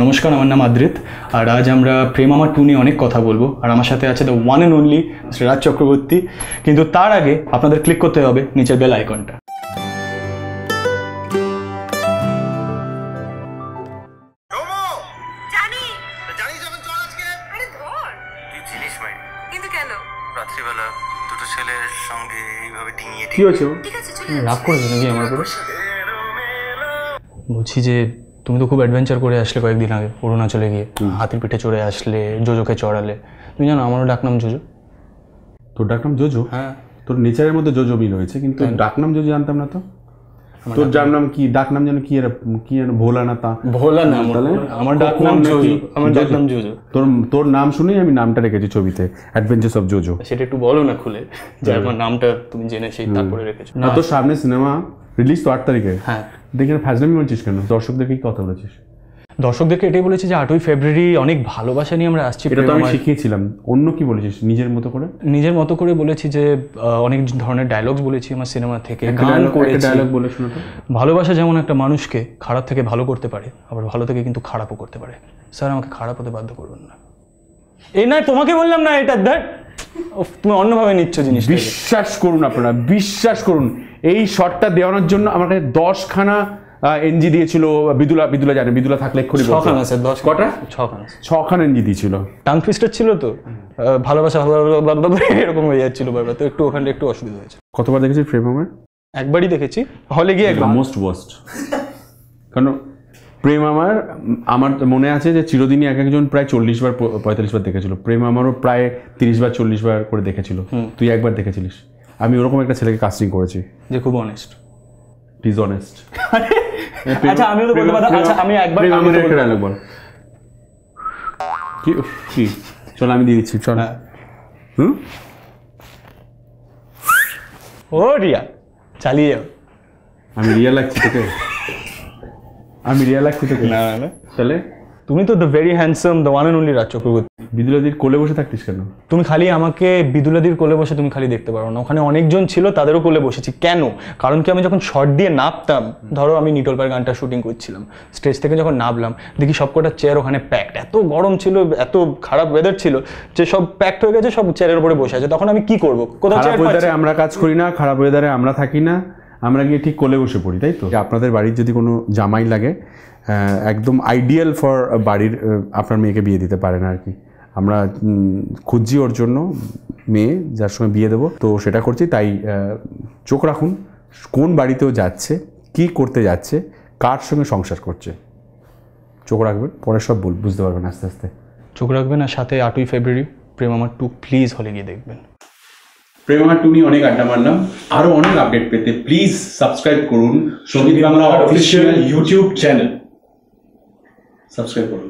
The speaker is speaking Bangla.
নমস্কার, আমার নাম আদ্রিত, আর আজ আমরা প্রেম আমার 2 নিয়ে অনেক কথা বলবো। আর আমার সাথে আছে the one and only Raj Chakraborty. কিন্তু তার আগে আপনাদের ক্লিক করতে হবে নিচের বেল আইকনটা। কি হয়েছে? রাগ করেছো নাকি আমার উপরে? বলছি যে তুমি তো খুব অ্যাডভেঞ্চার করে আসলে কয়েকদিন আগে অরুণাচলে গিয়ে, হাতির পিঠে চড়ে আসলে, জোজোকে চড়ালে। তুমি জানো আমারও ডাকনাম জোজো। তোর ডাকনাম জোজো? হ্যাঁ। তোর নেচারের মধ্যে জোজো মিল হয়েছে, কিন্তু ডাকনাম জোজো জানতাম না তো। তোর ডাকনাম কি? ডাকনাম যেন কি যেন ভোলা না তা? ভোলা না, আমার ডাকনাম জোজো। আমার ডাকনাম জোজো। তোর নাম শুনেই আমি নামটা রেখেছি ছবিতে, অ্যাডভেঞ্চার্স অফ জোজো। সেটা একটু বলো না খুলে, যে আমার নামটা তুমি জেনে সেই তারপরে রেখেছো। না, তোর সামনে সিনেমা রিলিজ তো 8 তারিখে। হ্যাঁ। দেখে ফাজলামি বলছিস কেন? দর্শকদেরকে কি কথা বলেছিস? দর্শকদেরকে এটাই বলেছি যে 8ই ফেব্রুয়ারি অনেক ভালোবাসা নিয়ে আমরা আসছি। এটা তো আমি শিখিয়েছিলাম। অন্য কি বলেছিস নিজের মতো করে? নিজের মতো করে বলেছি যে অনেক ধরনের ডায়লগস বলেছি আমার সিনেমা থেকে, গান করেছি। ডায়লগ বলে শোনা তো। ভালোবাসা যেমন একটা মানুষকে খারাপ থেকে ভালো করতে পারে, আবার ভালো থেকে কিন্তু খারাপও করতে পারে। স্যার, আমাকে খারাপ হতে বাধ্য করবেন না। এই না, তোমাকে বললাম না এটা দেখ, তুমি অন্যভাবে নিচ্ছ জিনিস। বিশ্বাস করুন আপনারা, বিশ্বাস করুন, এই শটটা দেওয়ানোর জন্য আমার কাছে 10খানা এনজি দিয়েছিল বিদুলা জানে। বিদুলা থাকলে এক্ষুনি বলতো। 6খানা স্যার। 10 কটা? 6খানা এনজি দিয়েছিল। টাং টুইস্টার ছিল তো, ভালোবাসা এরকম হয়ে যাচ্ছিল বারবার, তো একটু ওখানে একটু অসুবিধা হয়েছে। কতবার দেখেছিস প্রেম আমার? একবারই দেখেছি, হলে গিয়ে একবার। Most worst. কারণ প্রেম আমার মনে আছে যে চিরদিনই একজন প্রায় 40 বার 45 বার দেখেছিল। প্রেম আমারও প্রায় 30 বার 40 বার করে দেখেছিল। তুই একবার দেখেছিলিস। আমি ওরকম একটা ছেলেকে কাস্টিং করেছি যে খুব অনেস্ট, ডিসঅনেস্ট। আচ্ছা, আমিও তো বলতে পারতাম। আচ্ছা, আমি একবার একটা ডায়লগ বল। কি চল আমি দিয়ে দিচ্ছি, চল। ও রিয়া, চালিয়ে যাও। আমি রিয়া লাগছি তোকে? আমি রিয়া লাগছি তোকে? না না, তাহলে তুমি তো the very handsome, the one and only Raj Chakraborty. বিদুলাদির কোলে বসে থাকতিস কেন? তুমি খালি আমাকে বিদুলাদির কোলে বসে তুমি খালি দেখতে পারো না, ওখানে অনেকজন ছিল, তাদেরও কোলে বসেছি। কেন? কারণ কি, আমি যখন শর্ট দিয়ে নামতাম, ধরো আমি নিটোলপার গানটা শুটিং করছিলাম, স্টেজ থেকে যখন নামলাম দেখি সবকটা চেয়ার ওখানে প্যাকড। এত গরম ছিল, এত খারাপ ওয়েদার ছিল যে সব প্যাকড হয়ে গেছে, সব চেয়ারের উপরে বসে আছে। তখন আমি কি করবো? কোথাও চেয়ার ওয়েদারে আমরা কাজ করি না, খারাপ ওয়েদারে আমরা থাকি না, আমরা গিয়ে ঠিক কোলে বসে পড়ি, তাই তো? আপনাদের বাড়ির যদি কোনো জামাই লাগে, একদম আইডিয়াল ফর বাড়ির আপনার মেয়েকে বিয়ে দিতে পারেন আর কি। আমরা খুঁজছি ওর জন্য মেয়ে যার সঙ্গে বিয়ে দেবো, তো সেটা করছি। তাই চোখ রাখুন কোন বাড়িতেও যাচ্ছে, কি করতে যাচ্ছে, কার সঙ্গে সংসার করছে। চোখ রাখবেন, পরে সব বুঝতে পারবেন আস্তে আস্তে। চোখ রাখবেন। আর সাথে 8ই ফেব্রুয়ারি প্রেম আমার 2 প্লিজ হলে গিয়ে দেখবেন। প্রেম আমার 2 নিয়ে অনেক আড্ডা মারলাম। আরও অনেক আপডেট পেতে প্লিজ সাবস্ক্রাইব করুন সঙ্গীত Bangla official YouTube channel. Subscribe করুন।